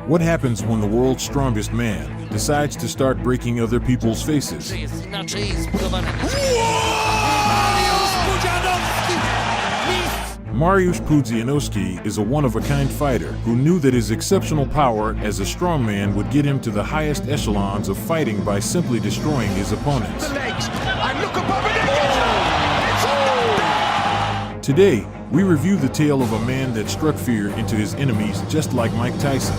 What happens when the world's strongest man decides to start breaking other people's faces? Jest inaczej zbudowany. Mariusz Pudzianowski is a one-of-a-kind fighter who knew that his exceptional power as a strongman would get him to the highest echelons of fighting by simply destroying his opponents. Today, we review the tale of a man that struck fear into his enemies just like Mike Tyson.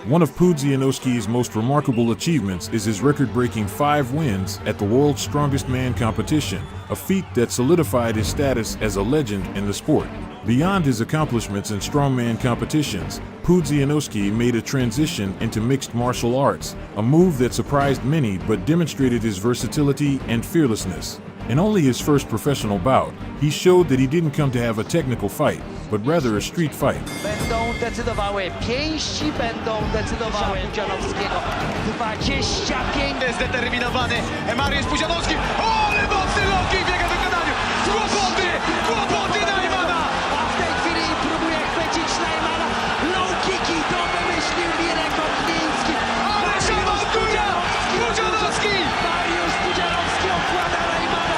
One of Pudzianowski's most remarkable achievements is his record-breaking 5 wins at the World's Strongest Man competition, a feat that solidified his status as a legend in the sport. Beyond his accomplishments in strongman competitions, Pudzianowski made a transition into mixed martial arts, a move that surprised many but demonstrated his versatility and fearlessness. In only his first professional bout, he showed that he didn't come to have a technical fight, but rather a street fight. Będą decydowały pięści, będą decydowały Pudzianowskiego. 25. Zdeterminowany Mariusz Pudzianowski. Ale mocny low kick biega w wykonaniu. Kłopoty Najmana. A w tej chwili próbuje chwycić Najmana. Low kicki to wymyślił Mirek Okniński. Ale szamantuje Pudzianowski. Mariusz Pudzianowski okłada Najmana.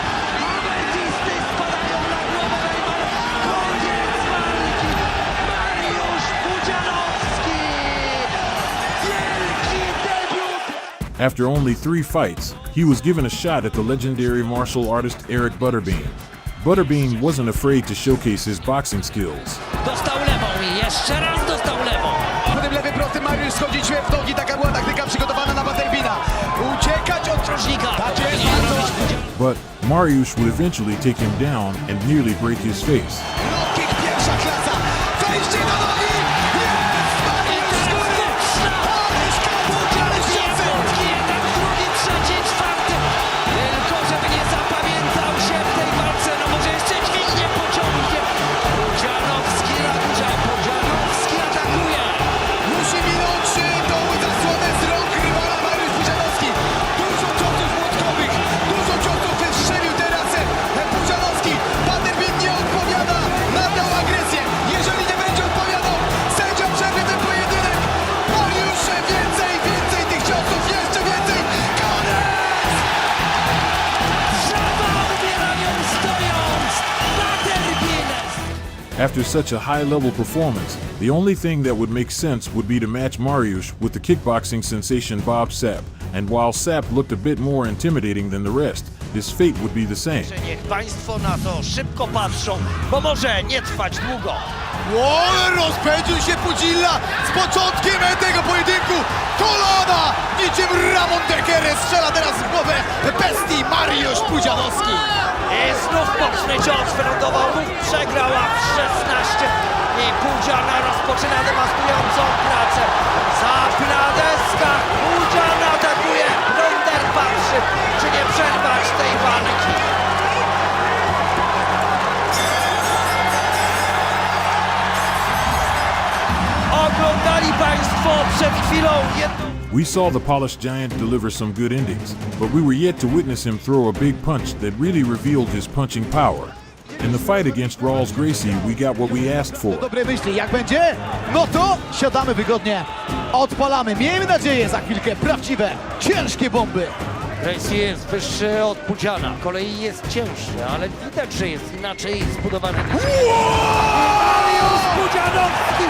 Ametisty spadają na głowę Najmana. Koniec walki. Mariusz Pudzianowski. Wielki debiut. After only 3 fights, he was given a shot at the legendary martial artist Eric Butterbean. Butterbean wasn't afraid to showcase his boxing skills. Dostał lewą i jeszcze raz dostał lewą. Potem lewy prosty Mariusz schodzić w nogi. Taka była taktyka przygotowana na Butterbeana. Uciekać od Różnika. Tak jest, bardzo ładnie. But Mariusz would eventually take him down and nearly break his face. Low kick pierwsza klasa. Wejście do nogi. Jest Mariusz z góry. Paryżka Pudzianowski. Jeden, drugi, trzeci, czwarty. Tylko żeby nie zapamiętał się w tej walce, no może jeszcze dźwignie pociągnie. Pudzianowski radza, Pudzianowski atakuje. Musi minąć tą zasłonę z rąk rywala Mariusz Pudzianowski. Dużo ciosów młotkowych, dużo ciosów strzelił teraz Pudzianowski. Butterbean nie odpowiada na tę agresję. Jeżeli nie będzie odpowiadał, sędzia przerwie ten pojedynek. Mariusz więcej tych ciosów, jeszcze więcej. Koniec! Żaba odbierają stojąc. Butterbean. After such a high-level performance, the only thing that would make sense would be to match Mariusz with the kickboxing sensation Bob Sapp. And while Sapp looked a bit more intimidating than the rest, his fate would be the same. Niech państwo na to szybko patrzą, bo może nie trwać długo. Rozpędził się Pudzilla z początkiem tego pojedynku. Kolana niczym Ramon Dekeres strzela teraz w głowę bestii Mariusz Pudzianowski. I znów mocny cios wylądował, ruch przegrał, a w 16. I Pudziana rozpoczyna dewastującą pracę. Zapina deska, Pudzian atakuje, Wonder patrzy, czy nie przerwać tej walki. Oglądali państwo przed chwilą jedną... We saw the polished giant deliver some good endings, but we were yet to witness him throw a big punch that really revealed his punching power. In the fight against Rawls Gracie, we got what we asked for. Dobre myśli, jak będzie? No to siadamy wygodnie, odpalamy. Miejmy nadzieję za chwilkę prawdziwe, ciężkie bomby. Gracie jest wyższy od Pudziana, kolei jest cięższy, ale widać, że jest inaczej zbudowany. Mariusz Pudzianowski,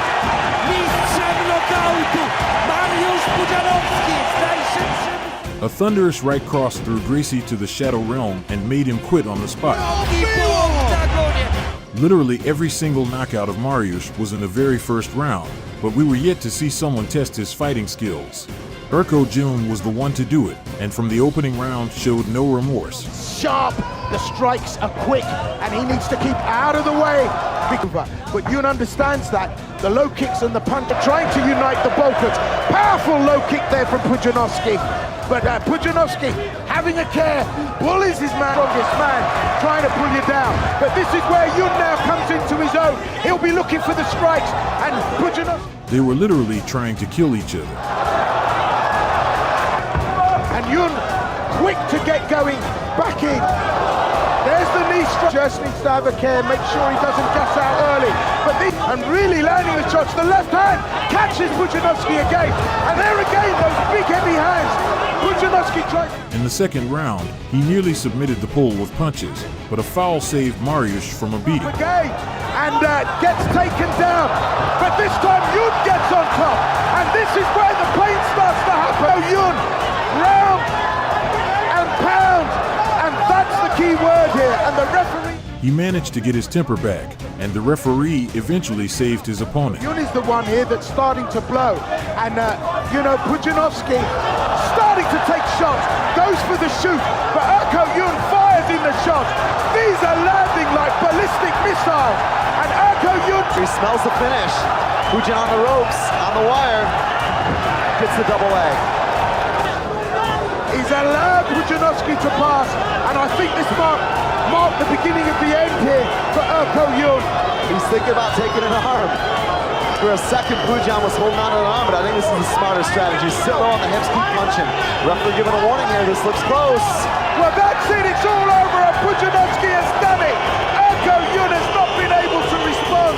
mistrzem nokautu! Mariusz Pudzianowski jest najszybszym. A thunderous right cross threw Gracie to the Shadow Realm and made him quit on the spot. I po oktagonie. Literally every single knockout of Mariusz was in the very first round, but we were yet to see someone test his fighting skills. Urko June was the one to do it, and from the opening round showed no remorse. Sharp, the strikes are quick, and he needs to keep out of the way. But Yun understands that. The low kicks and the punch are trying to unite the Balkans. Powerful low kick there from Pudzianowski. But Pudzianowski having a care, bullies his man, strongest man, trying to pull you down. But this is where Yun now comes into his own. He'll be looking for the strikes, and Pudzianowski... They were literally trying to kill each other. And Yun quick to get going back in. There's the knee strike. Just needs to have a care, make sure he doesn't gas out early. But this, and really landing the shots. The left hand catches Pudzianowski again. And there again, those big heavy hands. Pudzianowski tries. In the second round, he nearly submitted the Pole with punches, but a foul saved Mariusz from a beating. Again, and gets taken down. But this time Yun gets on top. And this is where the pain starts to happen. Yun, round and pound. And that's the key word here. And the referee... He managed to get his temper back, and the referee eventually saved his opponent. Yun is the one here that's starting to blow. And, Pudzianowski starting to take shots, goes for the shoot, but Erko Yun fires in the shots. These are landing like ballistic missiles. And Erko Yun... He smells the finish. Pudzian on the ropes, on the wire, gets the double leg. He's allowed Pudzianowski to pass, and I think this marked the beginning of the end here for Erko Yun. He's thinking about taking an arm. For a second, Pudzian was holding on to an arm, but I think this is a smarter strategy. Sit low on the hips, keep punching. Referee giving a warning here, this looks close. Well, that's it, it's all over, and Pudzianowski has done it. Erko Yun has not been able to respond.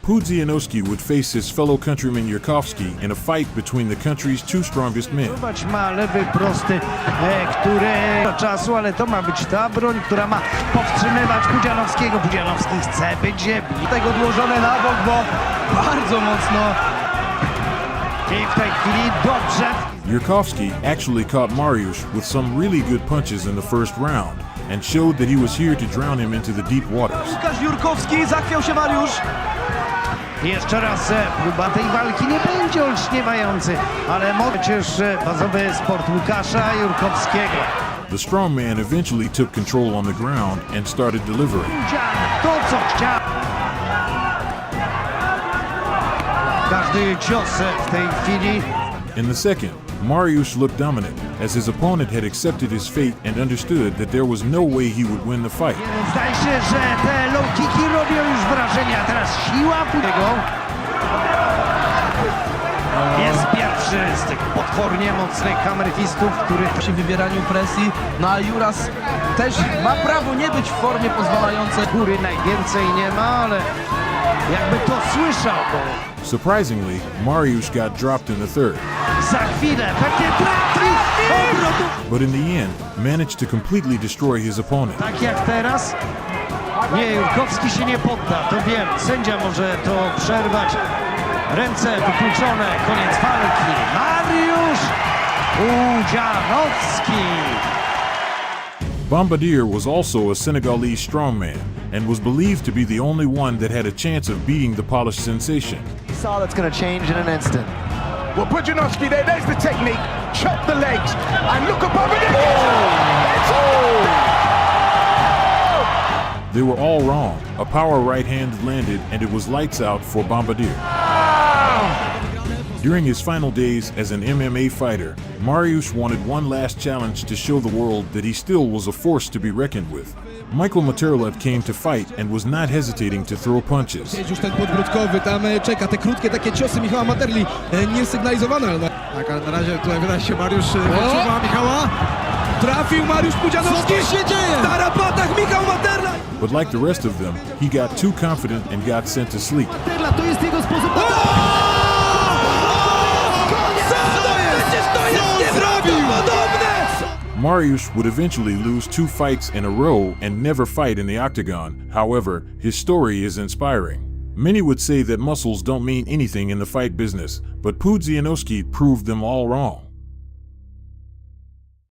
Pudzianowski would face his fellow countryman Jurkowski in a fight between the country's two strongest men. Zobacz, ma lewy prosty, który czasu, ale to ma być ta broń, która ma powstrzymywać Pudzianowskiego. Pudzianowski chce być ziemi. Tego odłożone na bok, bo bardzo mocno. I w tej chwili dobrze. Jurkowski actually caught Mariusz with some really good punches in the first round and showed that he was here to drown him into the deep waters. Łukasz Jurkowski, zachwiał się Mariusz. Jeszcze raz próba tej walki nie będzie olśniewający, ale przecież bazowy sport Łukasza Jurkowskiego. The strongman eventually took control on the ground and started delivering. To co chciał. Każdy cios w tej chwili. In the second, Mariusz looked dominant as his opponent had accepted his fate and understood that there was no way he would win the fight. Zdaje się, że te low kicki robią już wrażenie, a teraz siła Pudziego. Jest pierwszy z tych potwornie mocnych kamerfistów, który przy wywieraniu presji, no a Juras też ma prawo nie być w formie pozwalającej. góry najwięcej nie ma, ale jakby to słyszał. Surprisingly, Mariusz got dropped in the third, Za chwilę pewnie trafi obrotu. but in the end, managed to completely destroy his opponent. Tak jak teraz. Nie, Jurkowski się nie podda, to wiem. Sędzia może to przerwać. Ręce wykluczone, koniec walki. Mariusz Pudzianowski. Bombardier was also a Senegalese strongman and was believed to be the only one that had a chance of beating the polished sensation. He saw that's going to change in an instant. Well, Pudzianowski there's the technique. Chop the legs, and look above it. It's all They were all wrong. A power right hand landed and it was lights out for Bombardier. During his final days as an MMA fighter, Mariusz wanted one last challenge to show the world that he still was a force to be reckoned with. Michael Materlev came to fight and was not hesitating to throw punches. Jest już ten podbródkowy, tam czeka te krótkie takie ciosy Michała Materli, niesygnalizowane, ale tak, ale na razie tutaj wydaje się Mariusz wyczuwa Michała. Trafił Mariusz Pudzianowski. Co się dzieje? W tarapatach Michał Materla. But like the rest of them, he got too confident and got sent to sleep. Materla, to jest jego sposób. Mariusz would eventually lose 2 fights in a row and never fight in the octagon. However, his story is inspiring. Many would say that muscles don't mean anything in the fight business, but Pudzianowski proved them all wrong.